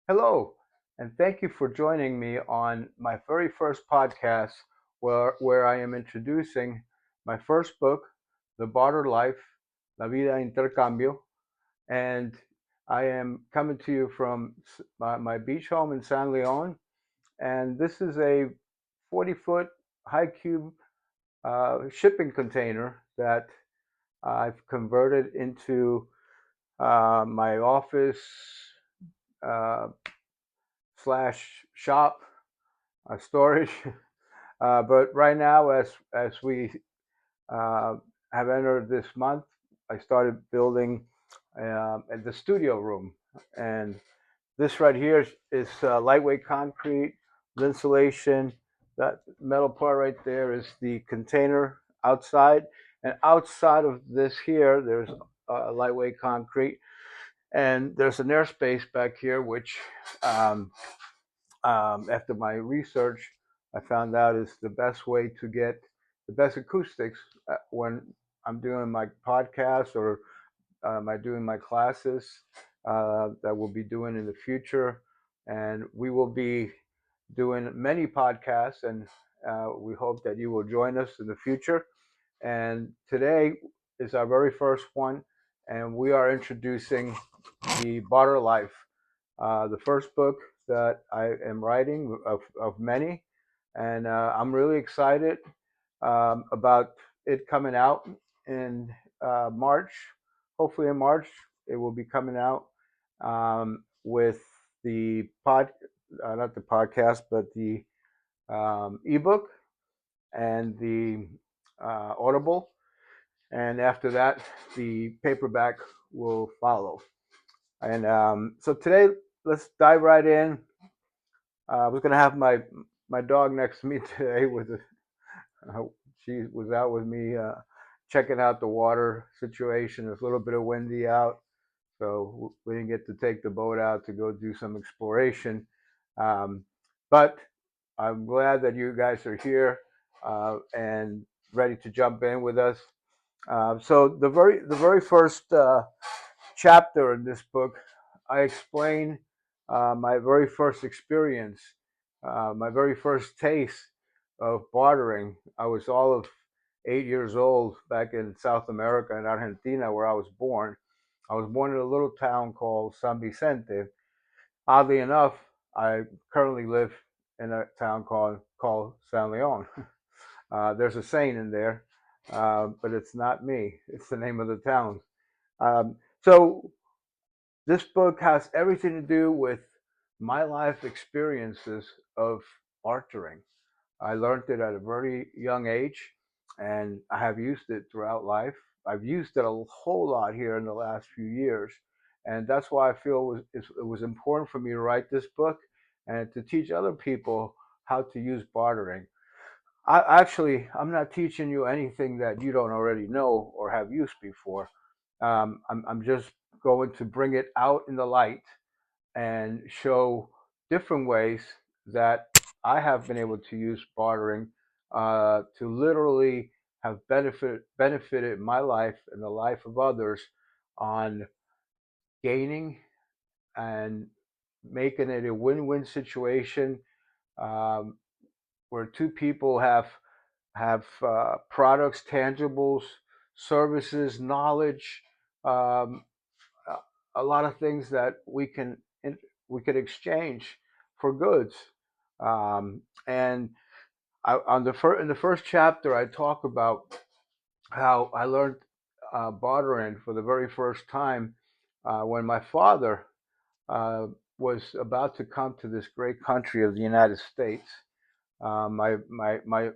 Hello, and thank you for joining me on my very first podcast where I am introducing my first book, The Barter Life, La Vida Intercambio, and I am coming to you from my beach home in San Leon, and this is a 40-foot high cube shipping container that I've converted into my office uh, slash shop storage. But right now, as we uh, have entered this month, I started building at the studio room, and this right here is lightweight concrete, insulation. That metal part right there is the container outside, and outside of this here, there's lightweight concrete, and there's an airspace back here, which um, after my research, I found out is the best way to get the best acoustics when I'm doing my podcast or am I doing my classes that we'll be doing in the future. And we will be doing many podcasts, and we hope that you will join us in the future. And today is our very first one, and we are introducing the Barter Life, the first book that I am writing of many. And I'm really excited about it coming out in March. Hopefully, in March, it will be coming out with the not the podcast, but the ebook and the Audible. And after that, the paperback will follow. And so today, let's dive right in. I was gonna have my dog next to me today. Uh, she was out with me checking out the water situation. It's a little bit of windy out, so we didn't get to take the boat out to go do some exploration. Um, but I'm glad that you guys are here and ready to jump in with us. So the very first chapter in this book, I explain my very first experience, my very first taste of bartering. I was all of 8 years old back in South America in Argentina, where I was born. I was born in a little town called San Vicente. Oddly enough, I currently live in a town called San Leon. There's a saying in there, but it's not me. It's the name of the town. So this book has everything to do with my life experiences of bartering. I learned it at a very young age, and I have used it throughout life. I've used it a whole lot here in the last few years, and that's why I feel it was important for me to write this book and to teach other people how to use bartering. I'm not teaching you anything that you don't already know or have used before. I'm just going to bring it out in the light and show different ways that I have been able to use bartering to literally have benefited my life and the life of others on gaining and making it a win-win situation um, where two people have products, tangibles, services, knowledge, um, a lot of things that we can exchange for goods. And in the first chapter, I talk about how I learned bartering for the very first time when my father uh, was about to come to this great country of the United States. My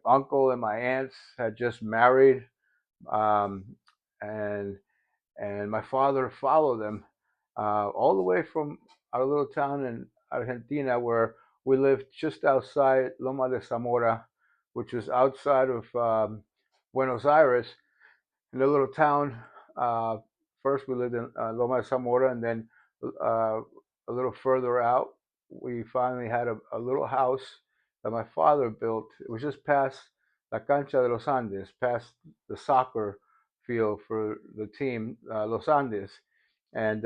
uncle and my aunts had just married, um, and my father followed them all the way from our little town in Argentina, where we lived just outside Loma de Zamora, which is outside of Buenos Aires, in a little town. Uh, First, we lived in Loma de Zamora, and then a little further out, we finally had a little house that my father built. It was just past La Cancha de los Andes, past the soccer field for the team, Los Andes, and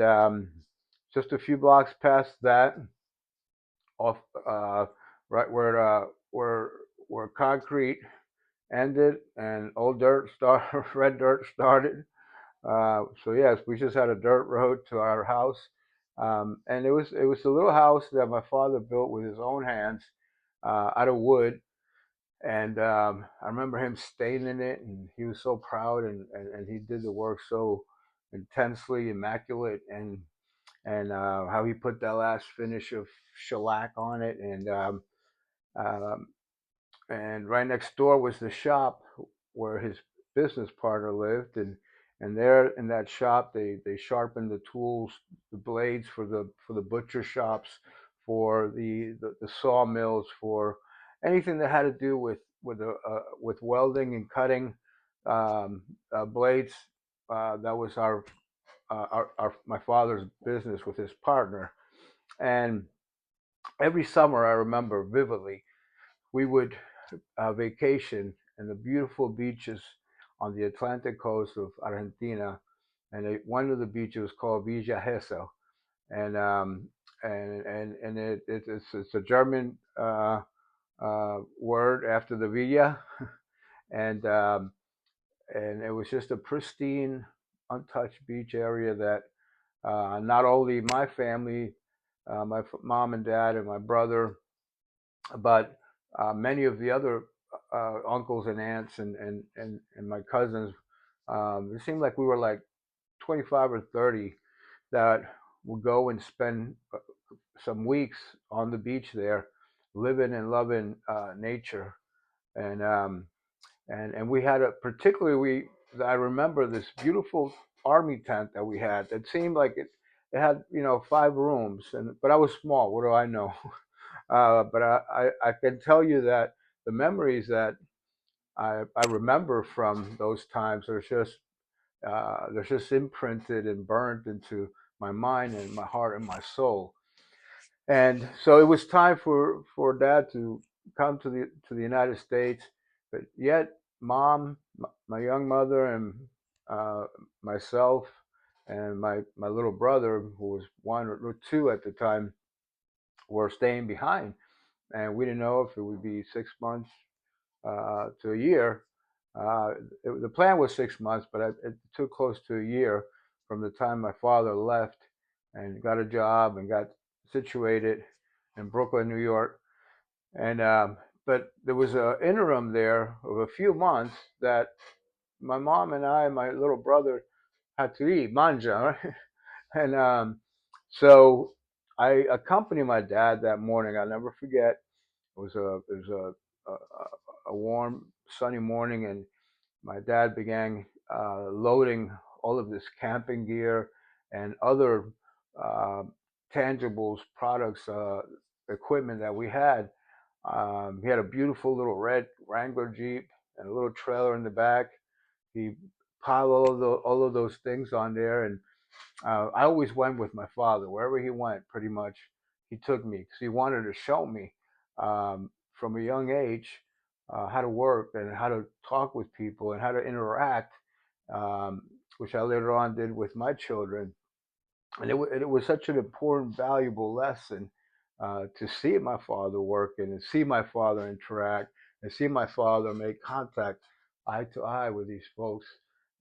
just a few blocks past that. off right where concrete ended and old dirt start red dirt started. So yes, we just had a dirt road to our house, and it was a little house that my father built with his own hands, out of wood. And I remember him staining it, and he was so proud, and he did the work so intensely immaculate, and how he put that last finish of shellac on it, um, and right next door was the shop where his business partner lived, and there in that shop they sharpened the tools, the blades for the butcher shops, for the sawmills, for anything that had to do with welding and cutting, blades. That was my father's business with his partner. And every summer I remember vividly, we would vacation in the beautiful beaches on the Atlantic coast of Argentina, and one of the beaches was called Villa Gesell, and it's a German word after the Villa, and and it was just a pristine, untouched beach area that not only my family, my mom and dad and my brother, but many of the other uncles and aunts and my cousins, it seemed like we were like 25 or 30 that would go and spend some weeks on the beach there, living and loving nature. And and we had a particularly I remember this beautiful army tent that we had that seemed like it had 5 rooms, and but I was small. What do I know? But I can tell you that the memories that I remember from those times are just they're just imprinted and burnt into my mind and my heart and my soul. And so it was time for Dad to come to the United States, but yet Mom, my young mother, and uh, myself, and my little brother, who was 1 or 2 at the time, were staying behind, and we didn't know if it would be 6 months to a year. Uh, the plan was 6 months, but it took close to a year from the time my father left and got a job and got situated in Brooklyn, New York. And but there was an interim there of a few months that my mom and I, and my little brother, had to eat manja, right? And so I accompanied my dad that morning. I'll never forget. It was a warm, sunny morning, and my dad began loading all of this camping gear and other uh, tangibles, products, equipment that we had. He had a beautiful little red Wrangler Jeep and a little trailer in the back. He piled all of those things on there, and I always went with my father wherever he went. Pretty much, he took me because he wanted to show me from a young age how to work and how to talk with people and how to interact, um, which I later on did with my children. And it was such an important, valuable lesson to see my father work and see my father interact and see my father make contact eye to eye with these folks.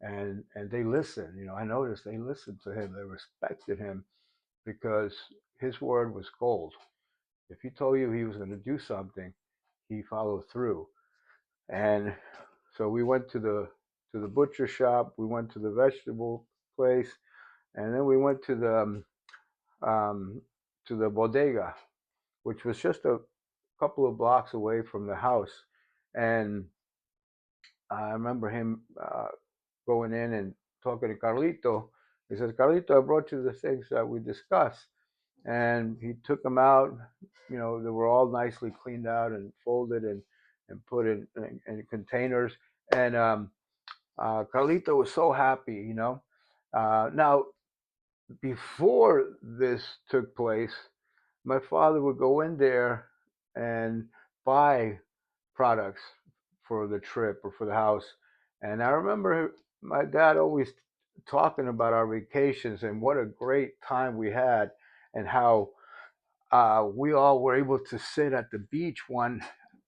And they listened. I noticed they listened to him. They respected him because his word was gold. If he told you he was going to do something, he followed through. And so we went to the butcher shop. We went to the vegetable place, and then we went um, to the bodega, which was just a couple of blocks away from the house. And I remember him going in and talking to Carlito. He says, "Carlito, I brought you the things that we discussed." And he took them out. They were all nicely cleaned out and folded and put in containers. And Carlito was so happy. Now, before this took place, my father would go in there and buy products for the trip or for the house. And I remember my dad always talking about our vacations and what a great time we had, and how we all were able to sit at the beach one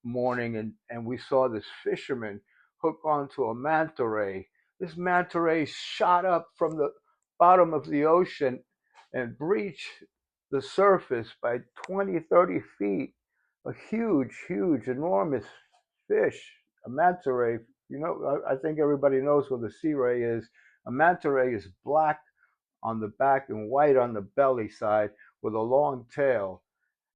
morning, and we saw this fisherman hook onto a manta ray. This manta ray shot up from the bottom of the ocean and breached the surface by 20, 30 feet. A huge, huge, enormous fish, a manta ray. You know, I think everybody knows what the sea ray is. A manta ray is black on the back and white on the belly side with a long tail.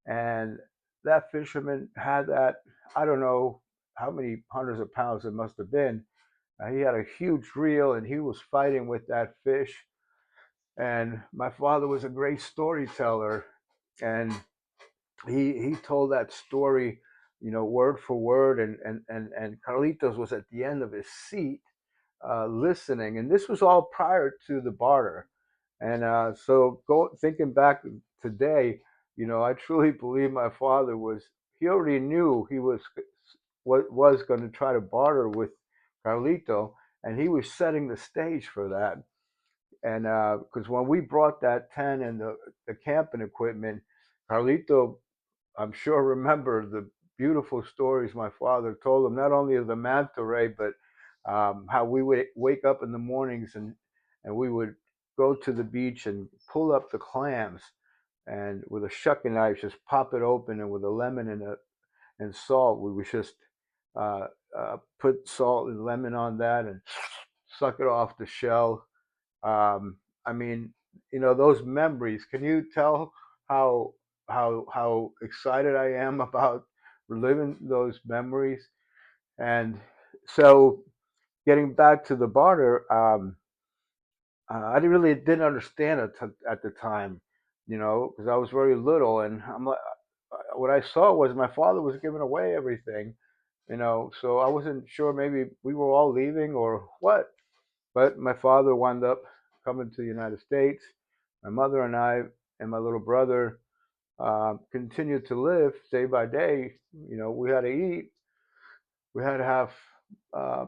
And that fisherman had that, I don't know how many hundreds of pounds it must have been. He had a huge reel and he was fighting with that fish. And my father was a great storyteller. And he told that story, you know, word for word. And Carlitos was at the end of his seat listening. And this was all prior to the barter. And so thinking back today, you know, I truly believe my father he already knew he was going to try to barter with Carlito, and he was setting the stage for that. And because when we brought that tent and the camping equipment, Carlito, I'm sure, remember the beautiful stories my father told him, not only of the manta ray, but how we would wake up in the mornings and we would go to the beach and pull up the clams and with a shucking knife just pop it open, and with a lemon and salt we would just put salt and lemon on that and suck it off the shell. I mean, you know, those memories. Can you tell how how excited I am about reliving those memories? And so, getting back to the barter, I didn't understand it at the time, you know, because I was very little, and I'm like, what I saw was my father was giving away everything, you know, so I wasn't sure maybe we were all leaving or what. But my father wound up coming to the United States. My mother and I and my little brother continued to live day by day. You know, we had to eat. We had to have uh,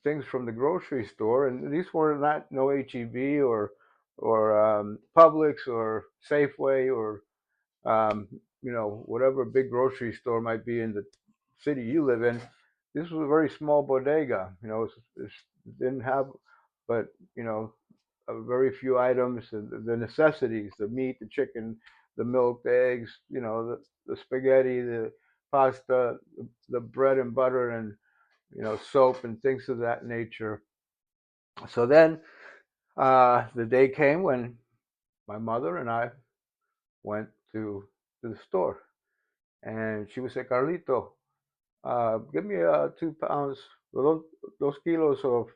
things from the grocery store, and these were not no HEB or Publix or Safeway or you know, whatever big grocery store might be in the city you live in. This was a very small bodega. You know, it didn't have, but you know, very few items. The necessities: the meat, the chicken, the milk, the eggs. You know, the spaghetti, the pasta, the bread and butter, and you know, soap and things of that nature. So then the day came when my mother and I went to the store, and she would say, Carlito, give me 2 pounds, dos kilos of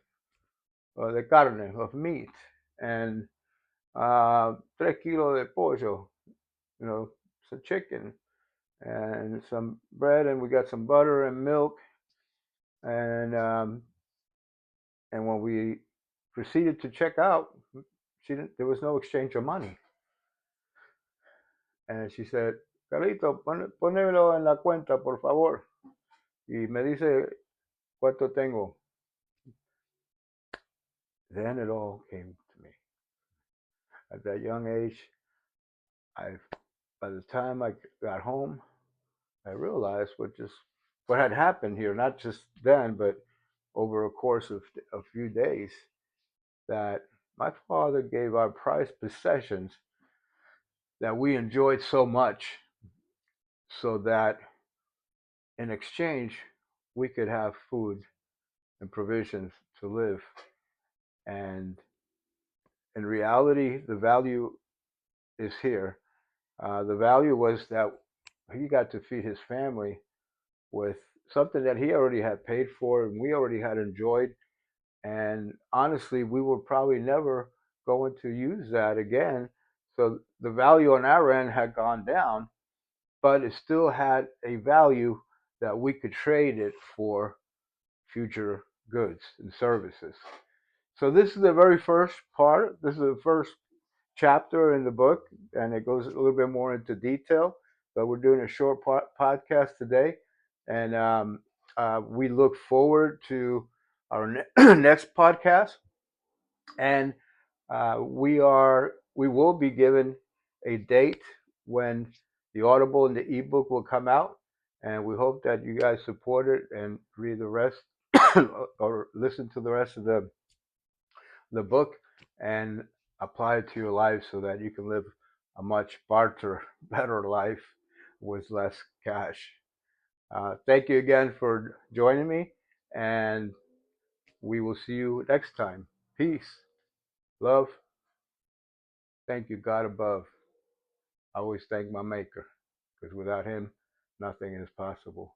de carne, of meat, and 3 kilos de pollo, you know, some chicken, and some bread, and we got some butter and milk, and when we proceeded to check out, there was no exchange of money, and she said, Carlito, ponémelo en la cuenta, por favor, y me dice cuánto tengo. Then it all came to me. At that young age, I, by the time I got home, I realized what had happened here, not just then, but over a course of a few days, that my father gave our prized possessions that we enjoyed so much, so that in exchange we could have food and provisions to live. And in reality, the value is here. The value was that he got to feed his family with something that he already had paid for and we already had enjoyed. And honestly, we were probably never going to use that again. So the value on our end had gone down, but it still had a value that we could trade it for future goods and services. So this is the very first part. This is the first chapter in the book, and it goes a little bit more into detail. But we're doing a short podcast today, and we look forward to our next podcast. And we will be given a date when the Audible and the ebook will come out. And we hope that you guys support it and read the rest or listen to the rest of the book and apply it to your life so that you can live a much better life with less cash. Thank you again for joining me, and we will see you next time. Peace, love. Thank you, God above. I always thank my Maker, because without Him, nothing is possible.